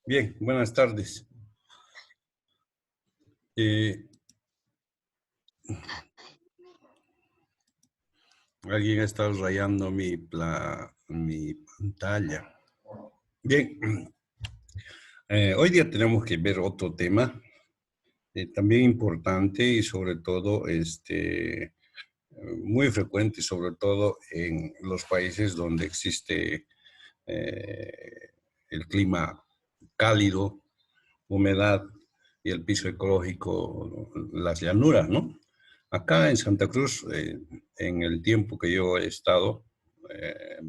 Bien, buenas tardes. Eh, Alguien ha estado rayando mi pantalla. Bien, hoy día tenemos que ver otro tema también importante y sobre todo muy frecuente, sobre todo en los países donde existe eh, el clima cálido, humedad y el piso ecológico, las llanuras, ¿no? Acá en Santa Cruz, en el tiempo que yo he estado eh,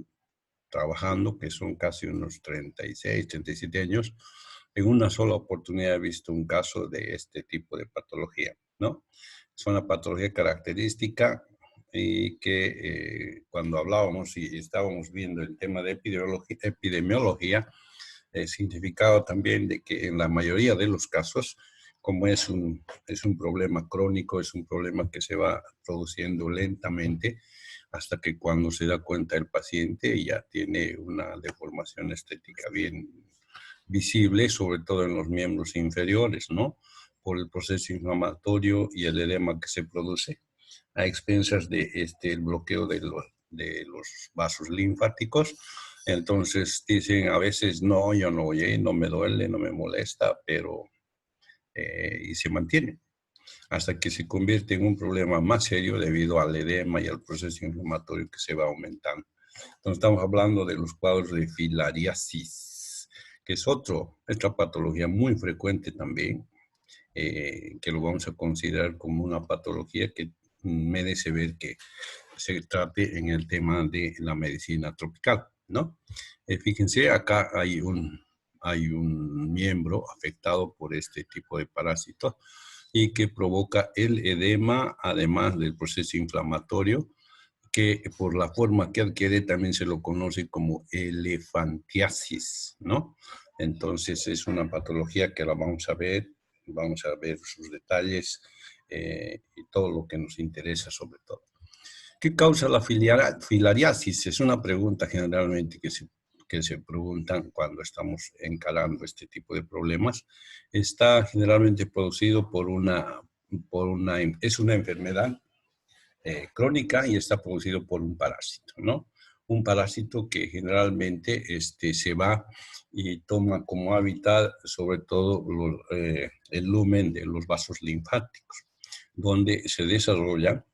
trabajando, que son casi unos 36, 37 años, en una sola oportunidad he visto un caso de este tipo de patología, ¿no? Es una patología característica y que cuando hablábamos y estábamos viendo el tema de epidemiología, significado también de que en la mayoría de los casos, como es un problema crónico, es un problema que se va produciendo lentamente hasta que cuando se da cuenta el paciente ya tiene una deformación estética bien visible, sobre todo en los miembros inferiores, ¿no? Por el proceso inflamatorio y el edema que se produce a expensas de el bloqueo de los vasos linfáticos. Entonces dicen a veces, no, yo no voy a ir, no me duele, no me molesta, pero y se mantiene hasta que se convierte en un problema más serio debido al edema y al proceso inflamatorio que se va aumentando. Entonces estamos hablando de los cuadros de filariasis, que es otra patología muy frecuente también, que lo vamos a considerar como una patología que merece ver que se trate en el tema de la medicina tropical, ¿no? Fíjense, acá hay un miembro afectado por este tipo de parásito y que provoca el edema, además del proceso inflamatorio, que por la forma que adquiere también se lo conoce como elefantiasis, ¿no? Entonces es una patología que la vamos a ver sus detalles y todo lo que nos interesa sobre todo. ¿Qué causa la filariasis? Es una pregunta generalmente que se preguntan cuando estamos encarando este tipo de problemas. Está generalmente producido es una enfermedad crónica y está producido por un parásito, ¿no? Un parásito que generalmente se va y toma como hábitat sobre todo el lumen de los vasos linfáticos, donde se desarrolla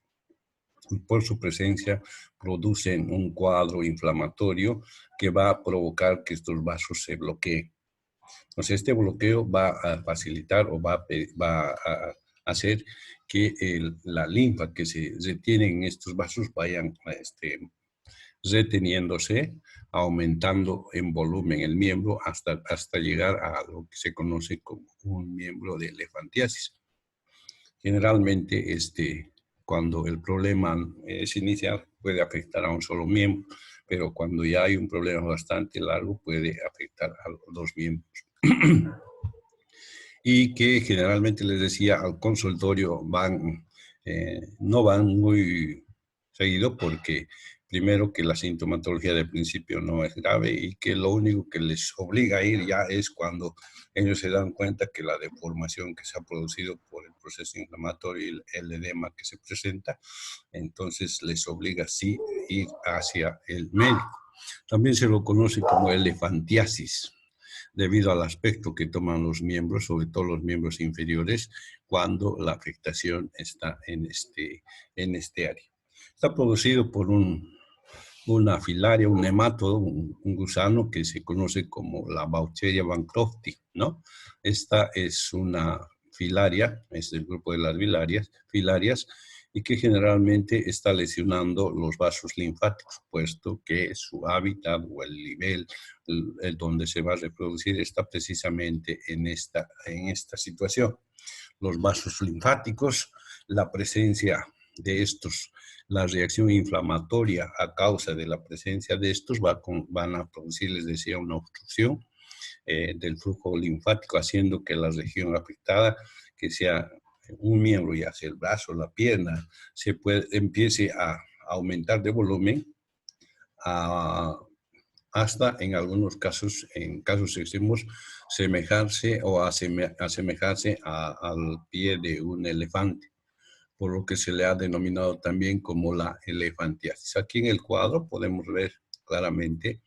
por su presencia producen un cuadro inflamatorio que va a provocar que estos vasos se bloqueen. Entonces, este bloqueo va a facilitar o va a hacer que la linfa que se retiene en estos vasos vayan reteniéndose, aumentando en volumen el miembro hasta llegar a lo que se conoce como un miembro de elefantiasis. Generalmente, cuando el problema es inicial, puede afectar a un solo miembro, pero cuando ya hay un problema bastante largo, puede afectar a los dos miembros. Y que generalmente les decía al consultorio no van muy seguido porque primero que la sintomatología de principio no es grave y que lo único que les obliga a ir ya es cuando ellos se dan cuenta que la deformación que se ha producido por el proceso inflamatorio y el edema que se presenta, entonces les obliga sí ir hacia el médico. También se lo conoce como elefantiasis debido al aspecto que toman los miembros, sobre todo los miembros inferiores, cuando la afectación está en este área. Está producido por una filaria, un nemátodo, un gusano que se conoce como la Bacteria bancrofti, ¿no? Esta es una filaria, es del grupo de las filarias, y que generalmente está lesionando los vasos linfáticos, puesto que su hábitat o el nivel donde se va a reproducir está precisamente en esta situación. Los vasos linfáticos, la presencia de estos, la reacción inflamatoria a causa de la presencia de estos van a producir, les decía, una obstrucción del flujo linfático, haciendo que la región afectada, que sea un miembro, ya sea el brazo, la pierna, empiece a aumentar de volumen, a hasta en algunos casos, en casos extremos, semejarse o asemejarse al pie de un elefante, por lo que se le ha denominado también como la elefantiasis. Aquí en el cuadro podemos ver claramente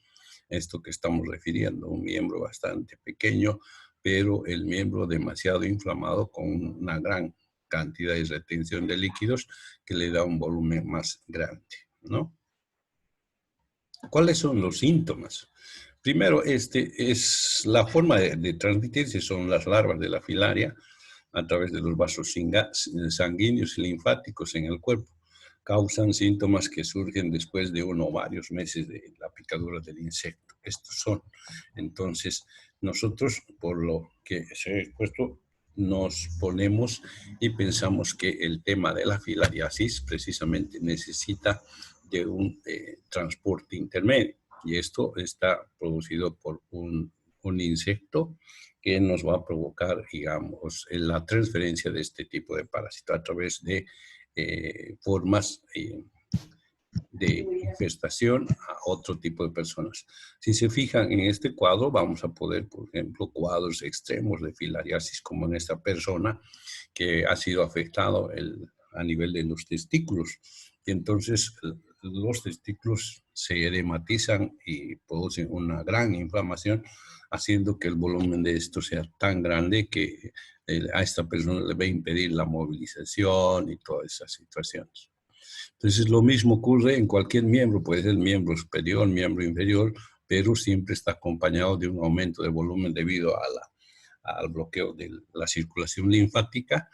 esto que estamos refiriendo, un miembro bastante pequeño, pero el miembro demasiado inflamado con una gran cantidad de retención de líquidos que le da un volumen más grande, ¿no? ¿Cuáles son los síntomas? Primero, es la forma de transmitirse son las larvas de la filaria a través de los vasos sanguíneos y linfáticos en el cuerpo. Causan síntomas que surgen después de uno o varios meses de la picadura del insecto. Estos son. Entonces, nosotros, por lo que se ha expuesto, nos ponemos y pensamos que el tema de la filariasis precisamente necesita de un transporte intermedio. Y esto está producido por un insecto que nos va a provocar, digamos, la transferencia de este tipo de parásito a través de formas de infestación a otro tipo de personas. Si se fijan en este cuadro, vamos a poder, por ejemplo, cuadros extremos de filariasis, como en esta persona que ha sido afectado a nivel de los testículos. Y entonces los testículos se edematizan y producen una gran inflamación, haciendo que el volumen de esto sea tan grande que a esta persona le va a impedir la movilización y todas esas situaciones. Entonces, lo mismo ocurre en cualquier miembro, puede ser miembro superior, miembro inferior, pero siempre está acompañado de un aumento de volumen debido al bloqueo de la circulación linfática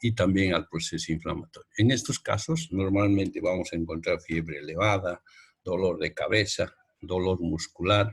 y también al proceso inflamatorio. En estos casos, normalmente vamos a encontrar fiebre elevada, dolor de cabeza, dolor muscular,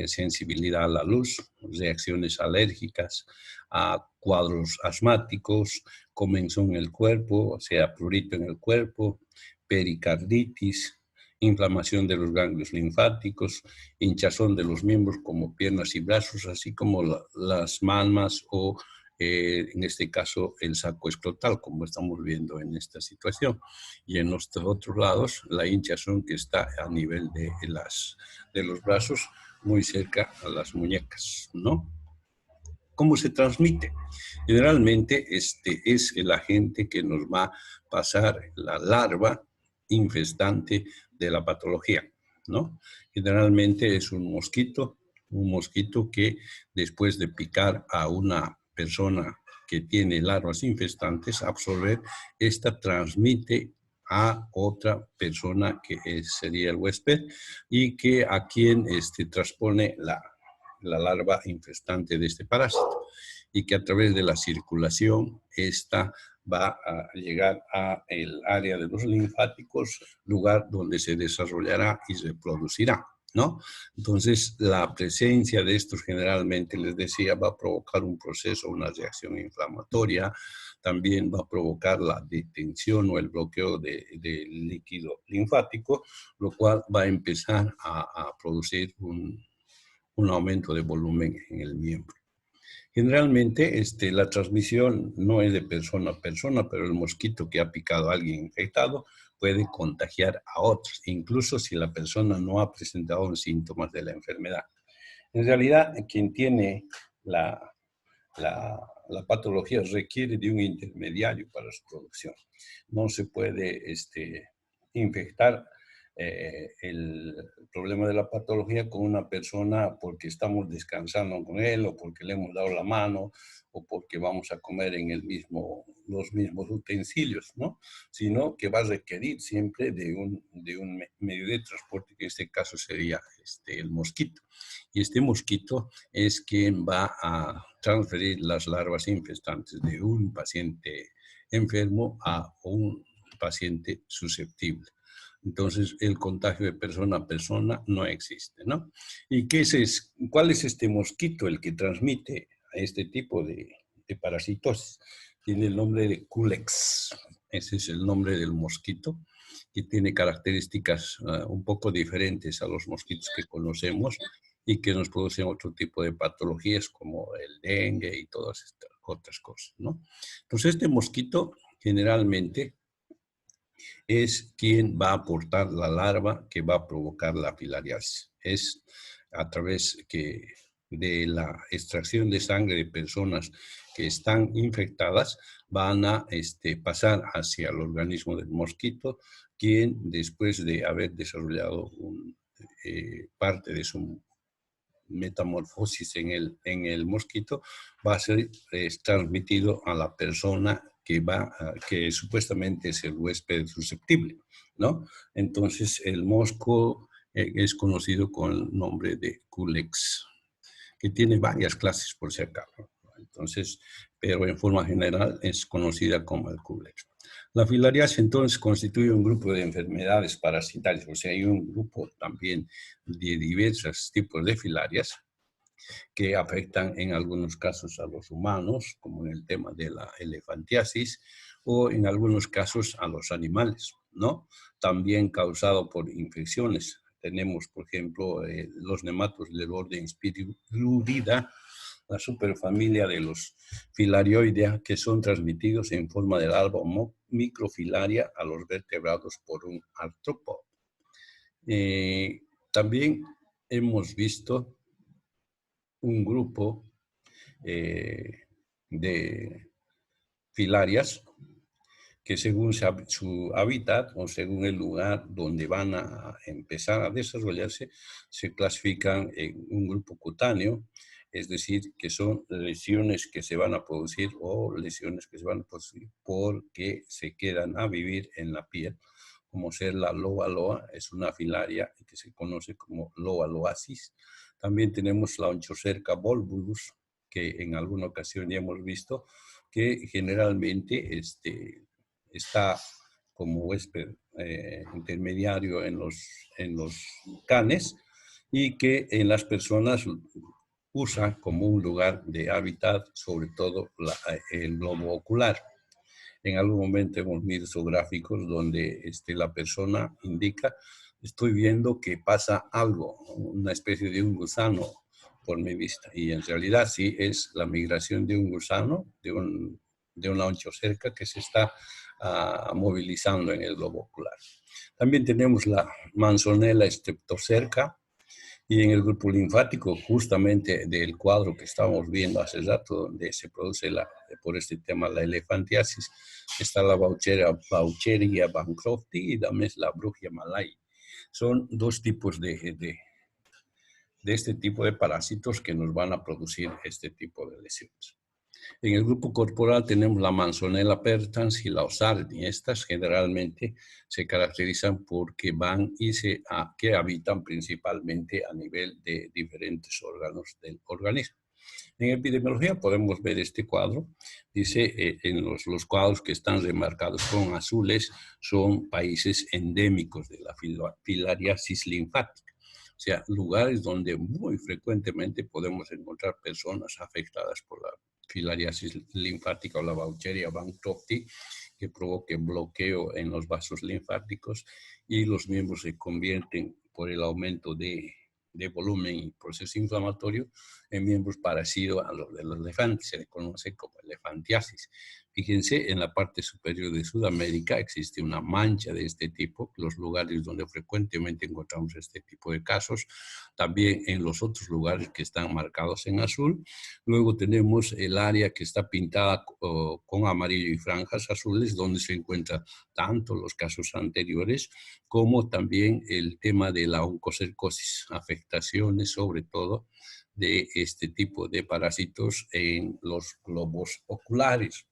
sensibilidad a la luz, reacciones alérgicas, a cuadros asmáticos, comezón en el cuerpo, o sea, prurito en el cuerpo, pericarditis, inflamación de los ganglios linfáticos, hinchazón de los miembros como piernas y brazos, así como las mamas o, en este caso, el saco escrotal, como estamos viendo en esta situación. Y en los otros lados, la hinchazón que está a nivel de los brazos, muy cerca a las muñecas, ¿no? ¿Cómo se transmite? Generalmente es el agente que nos va a pasar la larva infestante de la patología, ¿no? Generalmente es un mosquito que después de picar a una persona que tiene larvas infestantes, absorber, esta transmite a otra persona que sería el huésped y que a quien transpone la larva infestante de este parásito y que a través de la circulación esta va a llegar a el área de los linfáticos, lugar donde se desarrollará y se producirá, ¿no? Entonces, la presencia de estos generalmente, les decía, va a provocar un proceso, una reacción inflamatoria, también va a provocar la detención o el bloqueo del líquido linfático, lo cual va a empezar a producir un aumento de volumen en el miembro. Generalmente la transmisión no es de persona a persona, pero el mosquito que ha picado a alguien infectado puede contagiar a otros, incluso si la persona no ha presentado síntomas de la enfermedad. En realidad, quien tiene la, la patología requiere de un intermediario para su producción. No se puede infectar el problema de la patología con una persona porque estamos descansando con él o porque le hemos dado la mano o porque vamos a comer en los mismos utensilios, ¿no? Sino que va a requerir siempre de un medio de transporte, que en este caso sería el mosquito. Y este mosquito es quien va a transferir las larvas infestantes de un paciente enfermo a un paciente susceptible. Entonces, el contagio de persona a persona no existe, ¿no? ¿Y cuál es este mosquito el que transmite a este tipo de parasitosis? Tiene el nombre de Culex. Ese es el nombre del mosquito, que tiene características un poco diferentes a los mosquitos que conocemos y que nos producen otro tipo de patologías como el dengue y todas estas otras cosas, ¿no? Entonces, este mosquito generalmente es quien va a aportar la larva que va a provocar la filariasis. es a través de la extracción de sangre de personas que están infectadas, van a pasar hacia el organismo del mosquito, quien después de haber desarrollado parte de su metamorfosis en el mosquito, va a ser transmitido a la persona que supuestamente es el huésped susceptible, ¿no? Entonces, el mosco es conocido con el nombre de Culex, que tiene varias clases por si acaso. Entonces, pero en forma general es conocida como el Culex. La filariasis entonces constituye un grupo de enfermedades parasitarias, o sea, hay un grupo también de diversos tipos de filarias que afectan en algunos casos a los humanos, como en el tema de la elefantiasis, o en algunos casos a los animales, ¿no? También causado por infecciones. Tenemos, por ejemplo, los nematos del orden Spirulida, la superfamilia de los Filarioidea, que son transmitidos en forma de larva microfilaria a los vertebrados por un artrópodo. También hemos visto un grupo de filarias que según su hábitat o según el lugar donde van a empezar a desarrollarse, se clasifican en un grupo cutáneo, es decir, que son lesiones que se van a producir o lesiones que se van a producir porque se quedan a vivir en la piel, como ser la loa loa, es una filaria que se conoce como loa loasis. También tenemos la Onchocerca volvulus, que en alguna ocasión ya hemos visto, que generalmente está como huésped intermediario en los canes y que en las personas usa como un lugar de hábitat, sobre todo el globo ocular. En algún momento hemos visto gráficos donde la persona indica, estoy viendo que pasa algo, una especie de un gusano por mi vista. Y en realidad sí es la migración de un gusano, de una onchocerca que se está movilizando en el globo ocular. También tenemos la Manzonella streptocerca, y en el grupo linfático, justamente del cuadro que estábamos viendo hace rato, donde se produce por este tema la elefantiasis, está la Boucheria bancrofti y también la Brugia malai. Son dos tipos de este tipo de parásitos que nos van a producir este tipo de lesiones. En el grupo corporal tenemos la Manzonella pertans y la Osardi. Estas generalmente se caracterizan porque van que habitan principalmente a nivel de diferentes órganos del organismo. En epidemiología podemos ver este cuadro. Dice, en los cuadros que están remarcados con azules son países endémicos de la filariasis linfática. O sea, lugares donde muy frecuentemente podemos encontrar personas afectadas por la filariasis linfática o la Boucheria bancrofti, que provoque bloqueo en los vasos linfáticos y los miembros se convierten por el aumento de volumen y proceso inflamatorio en miembros parecidos a los de los elefantes. Se le conoce como elefantiasis. Fíjense, en la parte superior de Sudamérica existe una mancha de este tipo, los lugares donde frecuentemente encontramos este tipo de casos, también en los otros lugares que están marcados en azul. Luego tenemos el área que está pintada con amarillo y franjas azules, donde se encuentran tanto los casos anteriores como también el tema de la oncocercosis, afectaciones sobre todo de este tipo de parásitos en los globos oculares.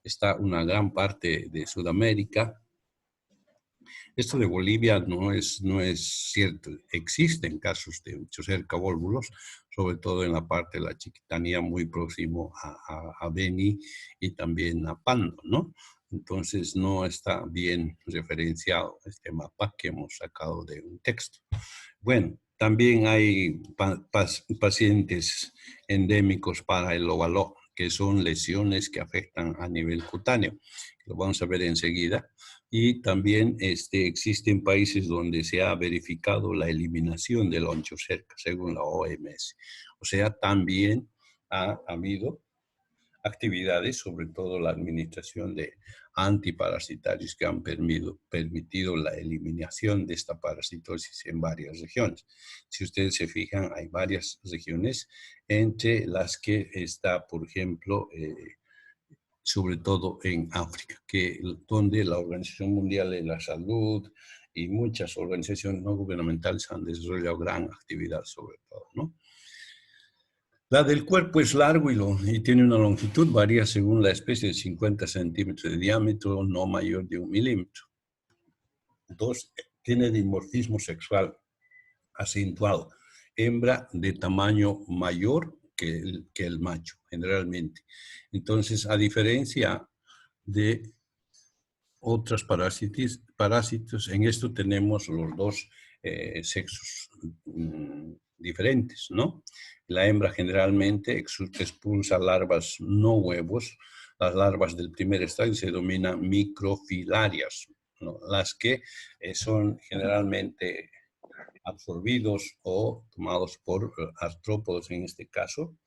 Está una gran parte de Sudamérica. Esto de Bolivia no es cierto. Existen casos de Onchocerca volvulus, sobre todo en la parte de la Chiquitanía, muy próximo a Beni y también a Pando, ¿no? Entonces no está bien referenciado este mapa que hemos sacado de un texto. Bueno, también hay pacientes endémicos para el óvalo, que son lesiones que afectan a nivel cutáneo. Lo vamos a ver enseguida. Y también existen países donde se ha verificado la eliminación del onchocerca, según la OMS. O sea, también ha habido actividades, sobre todo la administración de antiparasitarios que han permitido la eliminación de esta parasitosis en varias regiones. Si ustedes se fijan, hay varias regiones entre las que está, por ejemplo, sobre todo en África, donde la Organización Mundial de la Salud y muchas organizaciones no gubernamentales han desarrollado gran actividad sobre todo, ¿no? La del cuerpo es largo y tiene una longitud, varía según la especie, de 50 centímetros de diámetro, no mayor de 1 milímetro. Dos, tiene dimorfismo sexual acentuado. Hembra de tamaño mayor que el macho, generalmente. Entonces, a diferencia de otros parásitos, en esto tenemos los dos sexos diferentes, ¿no? La hembra generalmente expulsa larvas no huevos. Las larvas del primer estadio se denominan microfilarias, ¿no? Las que son generalmente absorbidos o tomados por artrópodos en este caso,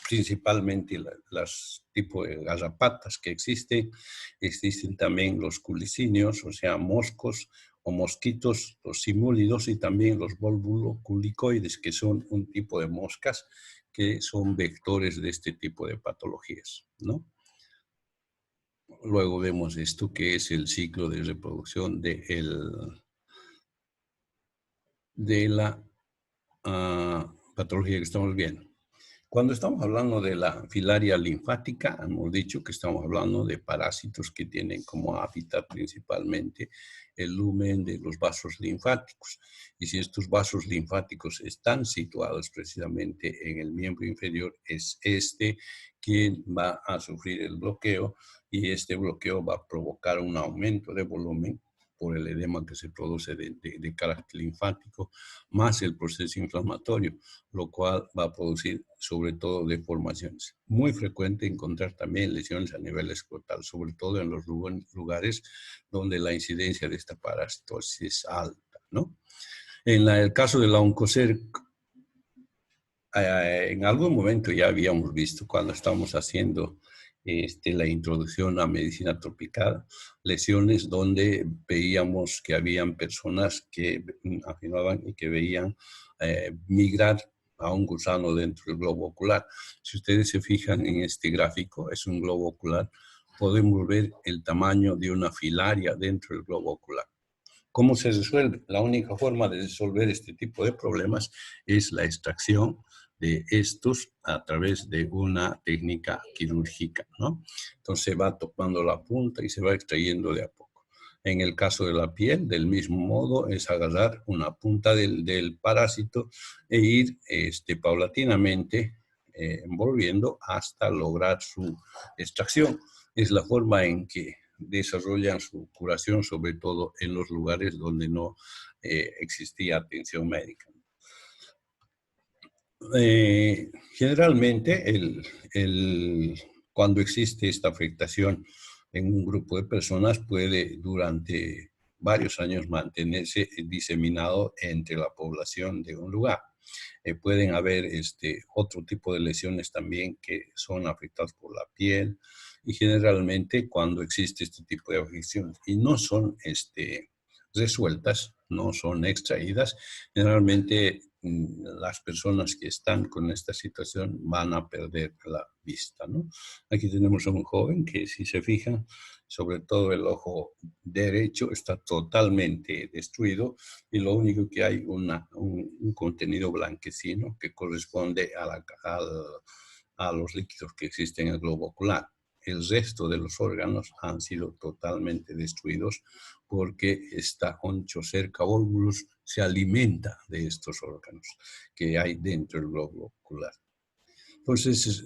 principalmente las tipos de garrapatas que existen también los culicinios, o sea, moscos o mosquitos, los simúlidos y también los volvuloculicoides, que son un tipo de moscas que son vectores de este tipo de patologías, ¿no? Luego vemos esto que es el ciclo de reproducción de la patología que estamos viendo. Cuando estamos hablando de la filaria linfática, hemos dicho que estamos hablando de parásitos que tienen como hábitat principalmente el lumen de los vasos linfáticos. Y si estos vasos linfáticos están situados precisamente en el miembro inferior, es este quien va a sufrir el bloqueo y este bloqueo va a provocar un aumento de volumen por el edema que se produce de carácter linfático, más el proceso inflamatorio, lo cual va a producir sobre todo deformaciones. Muy frecuente encontrar también lesiones a nivel escrotal, sobre todo en los lugares donde la incidencia de esta parasitosis es alta, ¿no? En el caso de la oncocerca, en algún momento ya habíamos visto cuando estábamos haciendo la introducción a medicina tropical, lesiones donde veíamos que habían personas que afirmaban y que veían migrar a un gusano dentro del globo ocular. Si ustedes se fijan en este gráfico, es un globo ocular, podemos ver el tamaño de una filaria dentro del globo ocular. ¿Cómo se resuelve? La única forma de resolver este tipo de problemas es la extracción de estos a través de una técnica quirúrgica, ¿no? Entonces se va topando la punta y se va extrayendo de a poco. En el caso de la piel, del mismo modo, es agarrar una punta del parásito e ir paulatinamente envolviendo hasta lograr su extracción. Es la forma en que desarrollan su curación, sobre todo en los lugares donde no existía atención médica. Generalmente, cuando existe esta afectación en un grupo de personas, puede durante varios años mantenerse diseminado entre la población de un lugar. Pueden haber otro tipo de lesiones también que son afectadas por la piel y generalmente cuando existe este tipo de afecciones y no son resueltas, no son extraídas, generalmente las personas que están con esta situación van a perder la vista, ¿no? Aquí tenemos a un joven que, si se fijan, sobre todo el ojo derecho está totalmente destruido y lo único que hay un contenido blanquecino que corresponde a los líquidos que existen en el globo ocular. El resto de los órganos han sido totalmente destruidos porque esta onchocerca volvulus se alimenta de estos órganos que hay dentro del globo ocular. Entonces,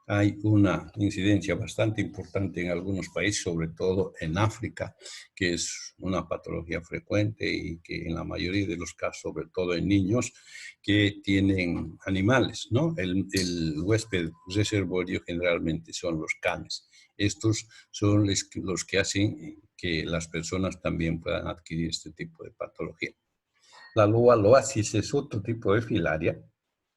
hay una incidencia bastante importante en algunos países, sobre todo en África, que es una patología frecuente y que en la mayoría de los casos, sobre todo en niños que tienen animales, ¿no? El huésped reservorio generalmente son los canes. Estos son los que hacen que las personas también puedan adquirir este tipo de patología. La loaloasis es otro tipo de filaria,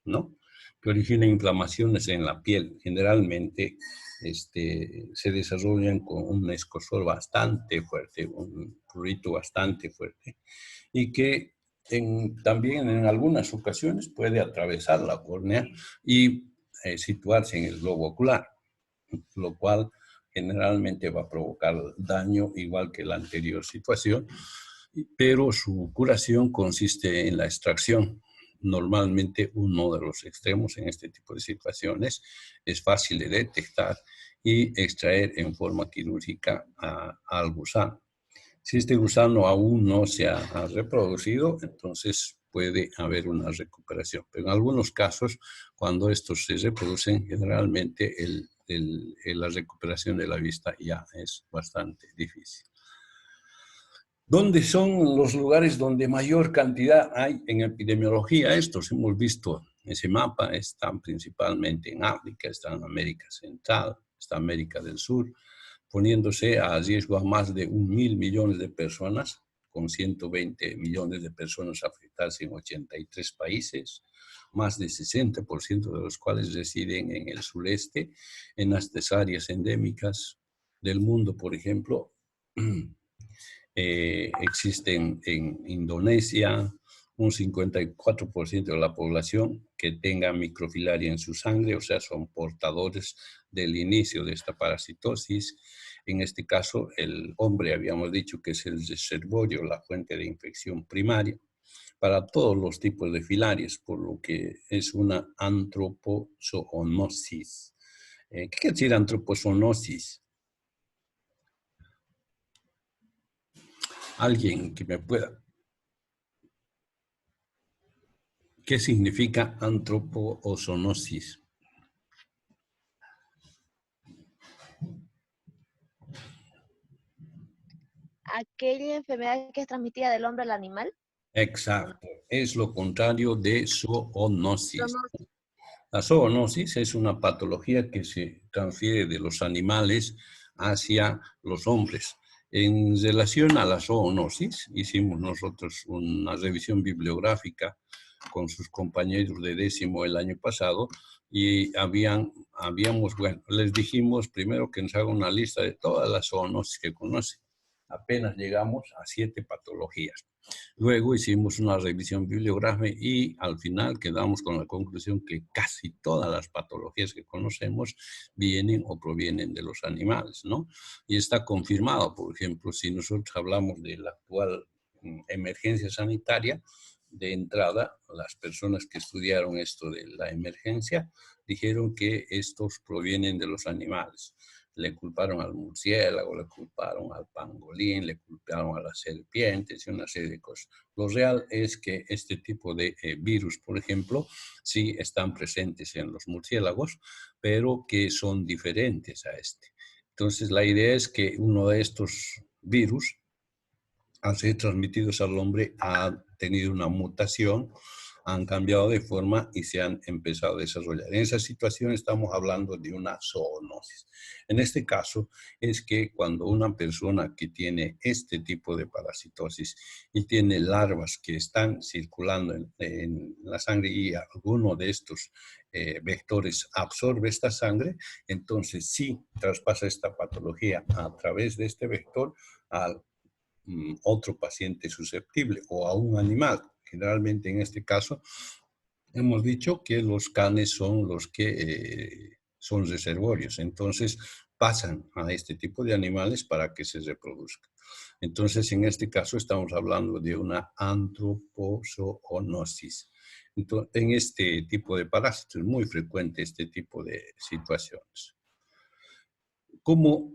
¿no? que origina inflamaciones en la piel. Generalmente se desarrollan con un escozor bastante fuerte, un prurito bastante fuerte, y que también en algunas ocasiones puede atravesar la córnea y situarse en el globo ocular, lo cual generalmente va a provocar daño igual que la anterior situación, pero su curación consiste en la extracción. Normalmente uno de los extremos en este tipo de situaciones es fácil de detectar y extraer en forma quirúrgica al gusano. Si este gusano aún no se ha reproducido, entonces puede haber una recuperación. Pero en algunos casos, cuando estos se reproducen, generalmente la recuperación de la vista ya es bastante difícil. ¿Dónde son los lugares donde mayor cantidad hay en epidemiología? Estos hemos visto ese mapa, están principalmente en África, están en América Central, está América del Sur, poniéndose a riesgo a más de 1.000 millones de personas, con 120 millones de personas afectadas en 83 países, más de 60% de los cuales residen en el sureste, en estas áreas endémicas del mundo, por ejemplo. Existen en Indonesia un 54% de la población que tenga microfilaria en su sangre, o sea, son portadores del inicio de esta parasitosis. En este caso, el hombre, habíamos dicho que es el reservorio, la fuente de infección primaria para todos los tipos de filarias, por lo que es una antropozoonosis. ¿Qué quiere decir antropozoonosis? Alguien que me pueda. ¿Qué significa antropozoonosis? Aquella enfermedad que es transmitida del hombre al animal. Exacto, es lo contrario de zoonosis. Zoonosis. La zoonosis es una patología que se transfiere de los animales hacia los hombres. En relación a la zoonosis, hicimos nosotros una revisión bibliográfica con sus compañeros de décimo el año pasado y bueno, les dijimos primero que nos haga una lista de todas las zoonosis que conocen. Apenas llegamos a 7 patologías. Luego hicimos una revisión bibliográfica y al final quedamos con la conclusión que casi todas las patologías que conocemos vienen o provienen de los animales, ¿no? Y está confirmado, por ejemplo, si nosotros hablamos de la actual emergencia sanitaria, de entrada, las personas que estudiaron esto de la emergencia dijeron que estos provienen de los animales. Le culparon al murciélago, le culparon al pangolín, le culparon a las serpientes y una serie de cosas. Lo real es que este tipo de virus, por ejemplo, sí están presentes en los murciélagos, pero que son diferentes a este. Entonces, la idea es que uno de estos virus, al ser transmitidos al hombre, ha tenido una mutación, han cambiado de forma y se han empezado a desarrollar. En esa situación estamos hablando de una zoonosis. En este caso es que cuando una persona que tiene este tipo de parasitosis y tiene larvas que están circulando en la sangre y alguno de estos vectores absorbe esta sangre, entonces sí traspasa esta patología a través de este vector al otro paciente susceptible o a un animal. Generalmente en este caso hemos dicho que los canes son los que son reservorios, entonces pasan a este tipo de animales para que se reproduzcan. Entonces en este caso estamos hablando de una antropozoonosis. Entonces, en este tipo de parásitos es muy frecuente este tipo de situaciones. ¿Cómo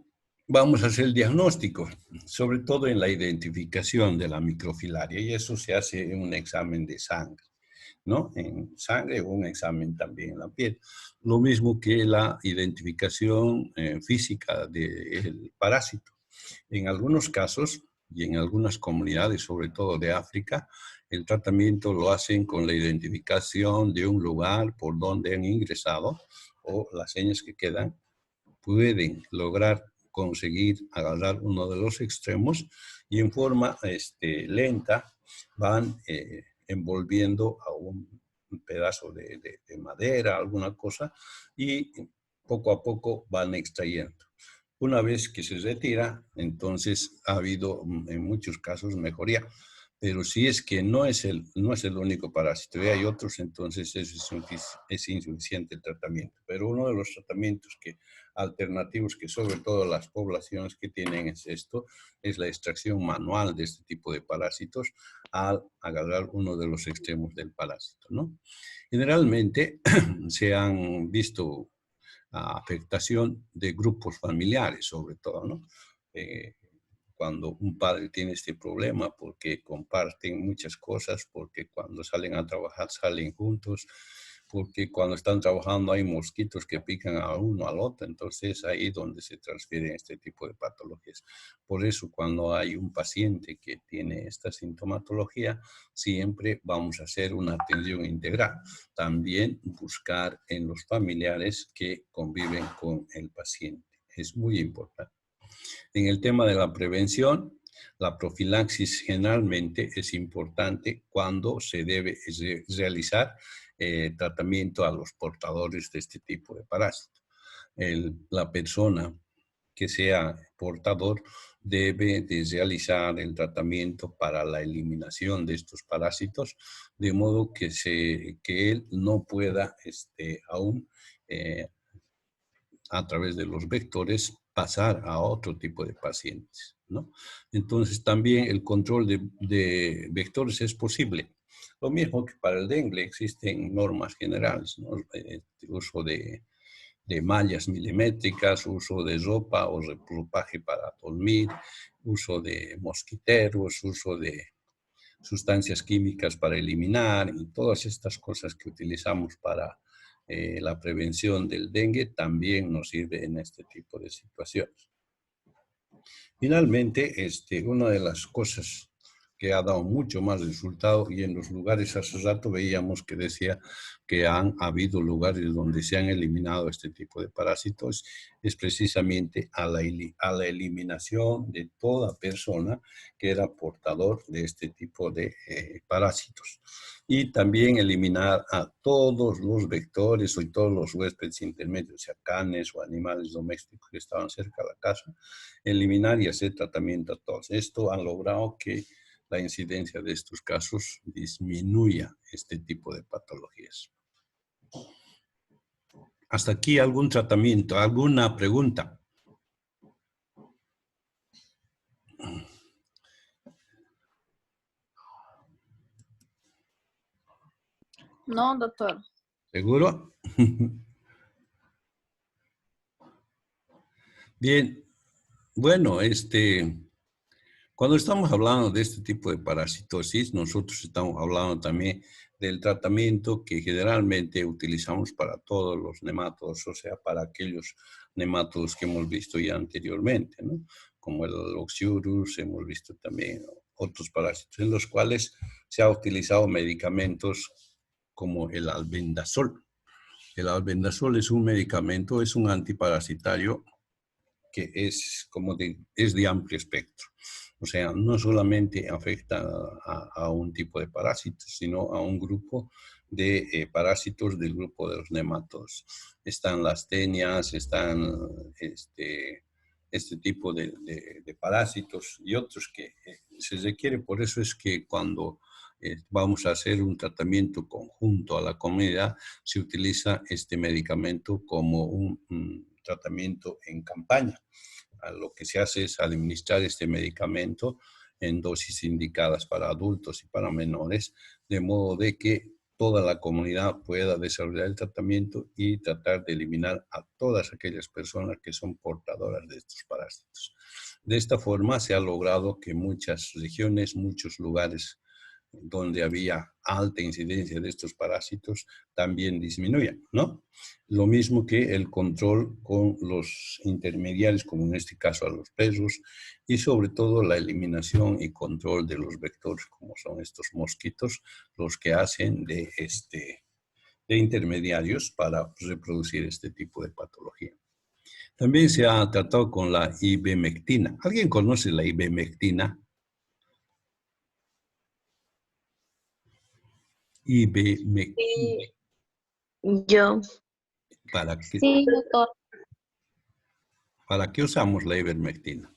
vamos a hacer el diagnóstico? Sobre todo en la identificación de la microfilaria, y eso se hace en un examen de sangre, ¿no? En sangre o un examen también en la piel. Lo mismo que la identificación física del parásito. En algunos casos y en algunas comunidades, sobre todo de África, el tratamiento lo hacen con la identificación de un lugar por donde han ingresado o las señas que quedan pueden lograr conseguir agarrar uno de los extremos y en forma lenta van envolviendo a un un pedazo de madera, alguna cosa, y poco a poco van extrayendo. Una vez que se retira, entonces ha habido en muchos casos mejoría. Pero si es que no es el único parásito y hay otros, entonces es insuficiente el tratamiento. Pero uno de los tratamientos alternativos que sobre todo las poblaciones que tienen es la extracción manual de este tipo de parásitos al agarrar uno de los extremos del parásito, ¿no? Generalmente se han visto afectación de grupos familiares, sobre todo, ¿no? Cuando un padre tiene este problema, porque comparten muchas cosas, porque cuando salen a trabajar salen juntos, porque cuando están trabajando hay mosquitos que pican a uno al otro, entonces ahí es donde se transfieren este tipo de patologías. Por eso cuando hay un paciente que tiene esta sintomatología, siempre vamos a hacer una atención integral. También buscar en los familiares que conviven con el paciente. Es muy importante. En el tema de la prevención, la profilaxis generalmente es importante cuando se debe realizar tratamiento a los portadores de este tipo de parásito. La persona que sea portador debe de realizar el tratamiento para la eliminación de estos parásitos, de modo que él no pueda aún a través de los vectores pasar a otro tipo de pacientes, ¿no? Entonces también el control de vectores es posible. Lo mismo que para el dengue existen normas generales, ¿no? Uso de mallas milimétricas, uso de ropa o ropaje para dormir, uso de mosquiteros, uso de sustancias químicas para eliminar y todas estas cosas que utilizamos para la prevención del dengue también nos sirve en este tipo de situaciones. Finalmente, una de las cosas que ha dado mucho más resultado y en los lugares hace rato veíamos que decía que han habido lugares donde se han eliminado este tipo de parásitos, es precisamente a la eliminación de toda persona que era portador de este tipo de parásitos. Y también eliminar a todos los vectores y todos los huéspedes intermedios, sea canes o animales domésticos que estaban cerca de la casa, eliminar y hacer tratamiento a todos. Esto ha logrado que la incidencia de estos casos disminuya este tipo de patologías. Hasta aquí algún tratamiento, alguna pregunta. No, doctor. ¿Seguro? Bien, bueno, cuando estamos hablando de este tipo de parasitosis, nosotros estamos hablando también del tratamiento que generalmente utilizamos para todos los nematodos, o sea, para aquellos nematodos que hemos visto ya anteriormente, ¿no? Como el Oxyurus, hemos visto también otros parásitos en los cuales se ha utilizado medicamentos como el albendazol. El albendazol es un medicamento, es un antiparasitario que es de amplio espectro. O sea, no solamente afecta a un tipo de parásitos, sino a un grupo de parásitos del grupo de los nematodos. Están las tenias, están este tipo de parásitos y otros que se requiere. Por eso es que cuando vamos a hacer un tratamiento conjunto a la comunidad, se utiliza este medicamento como un tratamiento en campaña. Lo que se hace es administrar este medicamento en dosis indicadas para adultos y para menores, de modo de que toda la comunidad pueda desarrollar el tratamiento y tratar de eliminar a todas aquellas personas que son portadoras de estos parásitos. De esta forma se ha logrado que muchas regiones, muchos lugares donde había alta incidencia de estos parásitos también disminuyan, ¿no? Lo mismo que el control con los intermediarios, como en este caso a los perros, y sobre todo la eliminación y control de los vectores, como son estos mosquitos, los que hacen de intermediarios para reproducir este tipo de patología. También se ha tratado con la ivermectina. ¿Alguien conoce la ivermectina? Ivermectina. Yo. Sí, doctor. ¿Para qué usamos la ivermectina?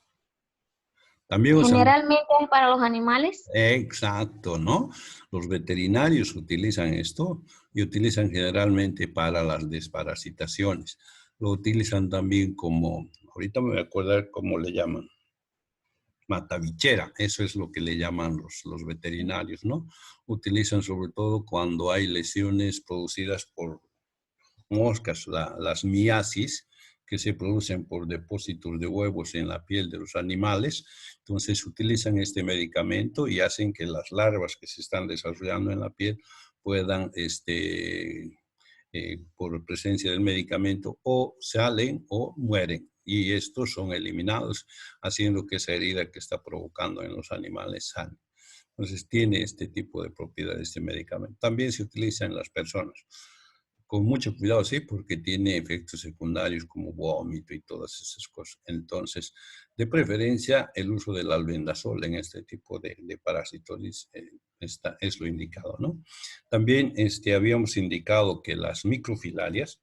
También usamos... Generalmente es para los animales. Exacto, ¿no? Los veterinarios utilizan esto y utilizan generalmente para las desparasitaciones. Lo utilizan también como, ahorita me voy a acordar cómo le llaman, matabichera, eso es lo que le llaman los veterinarios, ¿no? Utilizan sobre todo cuando hay lesiones producidas por moscas, las miasis, que se producen por depósitos de huevos en la piel de los animales. Entonces utilizan este medicamento y hacen que las larvas que se están desarrollando en la piel puedan, por presencia del medicamento, o salen o mueren. Y estos son eliminados, haciendo que esa herida que está provocando en los animales sane. Entonces tiene este tipo de propiedades este medicamento. También se utiliza en las personas. Con mucho cuidado, sí, porque tiene efectos secundarios como vómito y todas esas cosas. Entonces, de preferencia, el uso del albendazol en este tipo de parasitosis es lo indicado, ¿no? También habíamos indicado que las microfilarias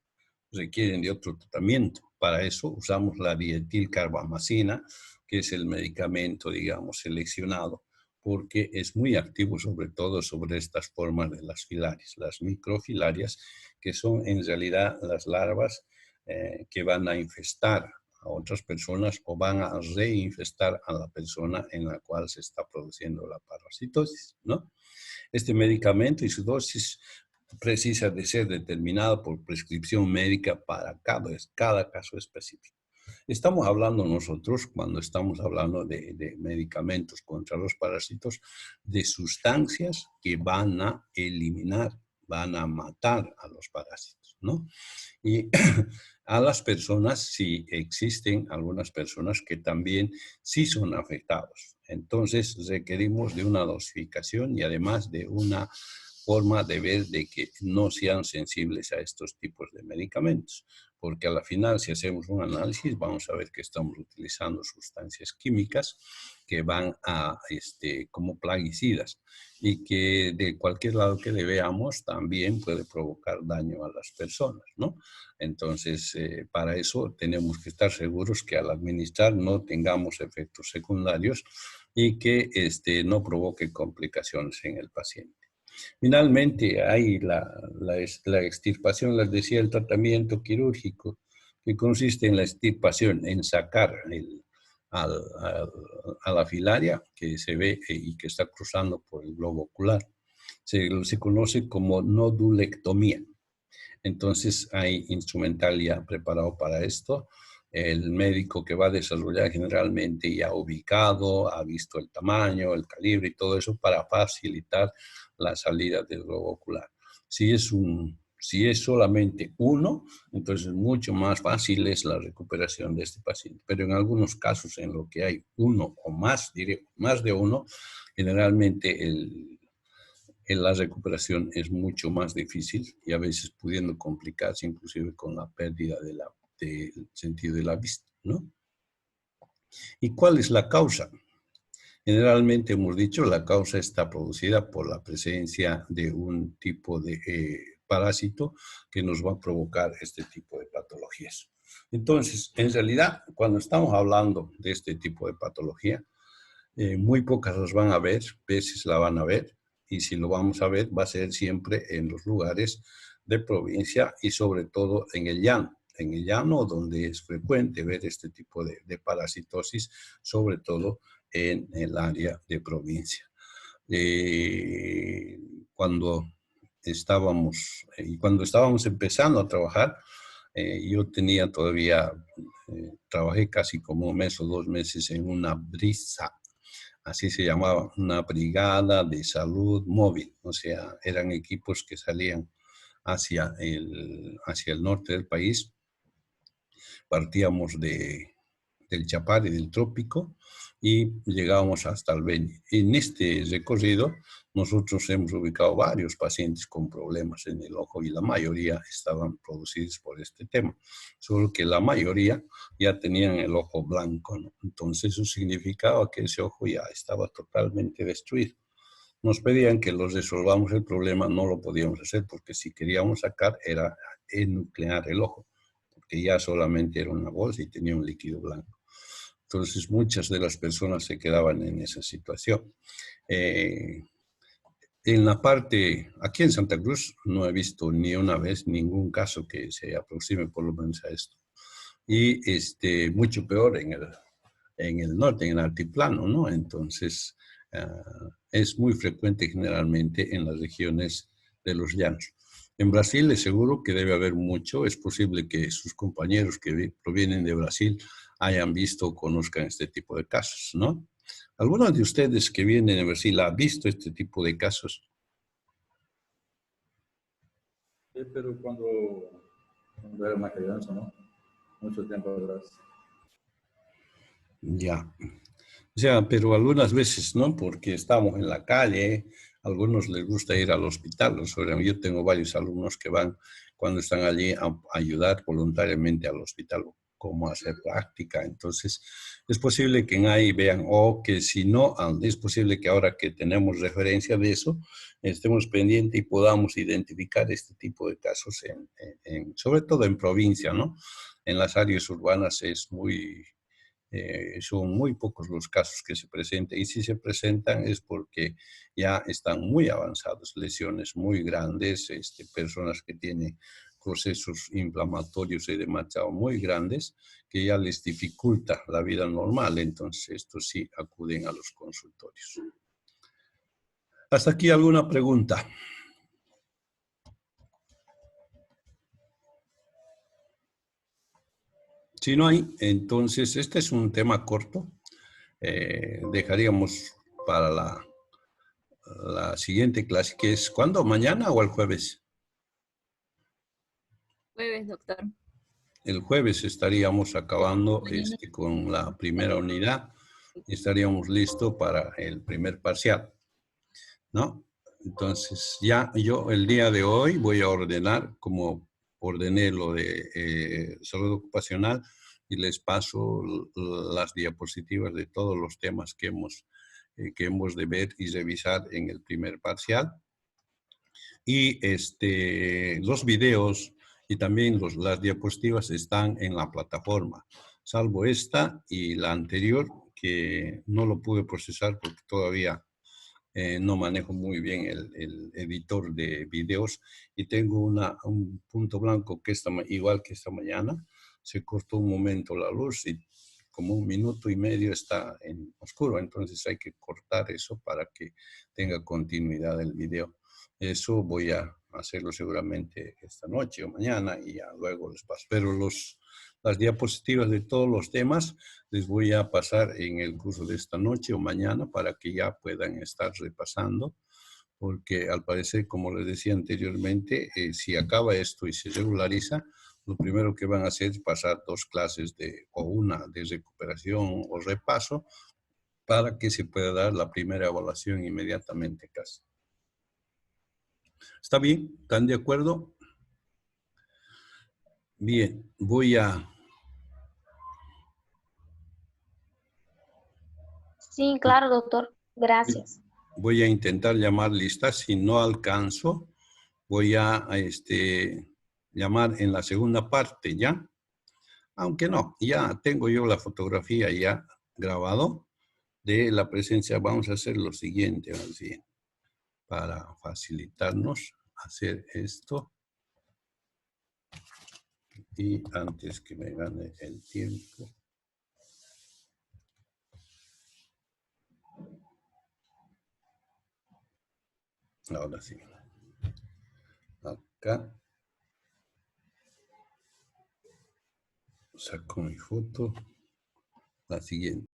requieren de otro tratamiento. Para eso usamos la dietilcarbamazina, que es el medicamento, digamos, seleccionado, porque es muy activo sobre todo sobre estas formas de las filarias, las microfilarias, que son en realidad las larvas que van a infestar a otras personas o van a reinfestar a la persona en la cual se está produciendo la parasitosis, ¿no? Este medicamento y su dosis precisa de ser determinada por prescripción médica para cada caso específico. Estamos hablando nosotros, cuando estamos hablando de medicamentos contra los parásitos, de sustancias que van a eliminar, van a matar a los parásitos, ¿no? Y a las personas, sí existen algunas personas que también sí son afectados. Entonces requerimos de una dosificación y además de una forma de ver de que no sean sensibles a estos tipos de medicamentos. Porque a la final, si hacemos un análisis, vamos a ver que estamos utilizando sustancias químicas que van a, como plaguicidas y que de cualquier lado que le veamos también puede provocar daño a las personas, ¿no? Entonces, para eso tenemos que estar seguros que al administrar no tengamos efectos secundarios y que no provoque complicaciones en el paciente. Finalmente, hay la extirpación, les decía, el tratamiento quirúrgico, que consiste en la extirpación, en sacar a la filaria que se ve y que está cruzando por el globo ocular. Se conoce como nodulectomía. Entonces hay instrumental ya preparado para esto. El médico que va a desarrollar generalmente ya ubicado, ha visto el tamaño, el calibre y todo eso para facilitar la salida del globo ocular. Si es solamente uno, entonces mucho más fácil es la recuperación de este paciente. Pero en algunos casos en lo que hay uno o más, diré más de uno, generalmente la recuperación es mucho más difícil y a veces pudiendo complicarse inclusive con la pérdida del sentido de la vista, ¿no? ¿Y cuál es la causa? Generalmente hemos dicho la causa está producida por la presencia de un tipo de parásito que nos va a provocar este tipo de patologías. Entonces, en realidad, cuando estamos hablando de este tipo de patología, muy pocas las van a ver, veces la van a ver, y si lo vamos a ver va a ser siempre en los lugares de provincia y sobre todo en el llano donde es frecuente ver este tipo de parasitosis, sobre todo en el área de provincia. Cuando estábamos empezando a trabajar, yo tenía todavía, trabajé casi como un mes o 2 meses en una brisa, así se llamaba, una brigada de salud móvil, o sea, eran equipos que salían hacia el norte del país. Partíamos del Chapare, del Trópico, y llegábamos hasta el Beni. En este recorrido, nosotros hemos ubicado varios pacientes con problemas en el ojo y la mayoría estaban producidos por este tema, solo que la mayoría ya tenían el ojo blanco, ¿no? Entonces eso significaba que ese ojo ya estaba totalmente destruido. nos pedían que los resolvamos el problema, no lo podíamos hacer porque si queríamos sacar era enuclear el ojo, porque ya solamente era una bolsa y tenía un líquido blanco. Entonces muchas de las personas se quedaban en esa situación. En la parte, aquí en Santa Cruz no he visto ni una vez ningún caso que se aproxime por lo menos a esto. Y mucho peor en el norte, en el altiplano, ¿no? Entonces, es muy frecuente generalmente en las regiones de los llanos. En Brasil es seguro que debe haber mucho, es posible que sus compañeros que provienen de Brasil hayan visto o conozcan este tipo de casos, ¿no? ¿Alguno de ustedes que vienen de Brasil ha visto este tipo de casos? Sí, pero cuando era una crianza, ¿no? Mucho tiempo atrás. Ya. O sea, pero algunas veces, ¿no? Porque estamos en la calle, a algunos les gusta ir al hospital. Yo tengo varios alumnos que van cuando están allí a ayudar voluntariamente al hospital, como hacer práctica. Entonces, es posible que en ahí vean, o que si no, es posible que ahora que tenemos referencia de eso, estemos pendientes y podamos identificar este tipo de casos, sobre todo en provincia, ¿no? En las áreas urbanas son muy pocos los casos que se presentan y si se presentan es porque ya están muy avanzados, lesiones muy grandes, personas que tienen procesos inflamatorios y de machado muy grandes que ya les dificulta la vida normal, entonces estos sí acuden a los consultorios. ¿Hasta aquí alguna pregunta? Si no hay, entonces este es un tema corto. Dejaríamos para la siguiente clase, que es ¿cuándo? ¿Mañana o el jueves? Jueves, doctor. El jueves estaríamos acabando Mañana. con la primera unidad y estaríamos listos para el primer parcial, ¿no? Entonces, ya yo el día de hoy voy a ordenar, como ordené lo de salud ocupacional, y les paso las diapositivas de todos los temas que hemos de ver y revisar en el primer parcial. Y los videos y también las diapositivas están en la plataforma, salvo esta y la anterior, que no lo pude procesar porque todavía no manejo muy bien el editor de videos y tengo un punto blanco que igual que esta mañana, se cortó un momento la luz y como 1 minuto y medio está en oscuro, entonces hay que cortar eso para que tenga continuidad el video. Eso voy a hacerlo seguramente esta noche o mañana y ya luego les paso. Pero las diapositivas de todos los temas les voy a pasar en el curso de esta noche o mañana para que ya puedan estar repasando, porque al parecer, como les decía anteriormente, si acaba esto y se regulariza, lo primero que van a hacer es pasar 2 clases o una de recuperación o repaso para que se pueda dar la primera evaluación inmediatamente casi. ¿Está bien? ¿Están de acuerdo? Bien, Sí, claro, doctor. Gracias. voy a intentar llamar listas. Si no alcanzo, voy a llamar en la segunda parte, ¿ya? Aunque no, ya tengo yo la fotografía ya grabado de la presencia. Vamos a hacer lo siguiente, así, para facilitarnos hacer esto. Y antes que me gane el tiempo. Ahora sí. Acá. Saco mi foto. La siguiente.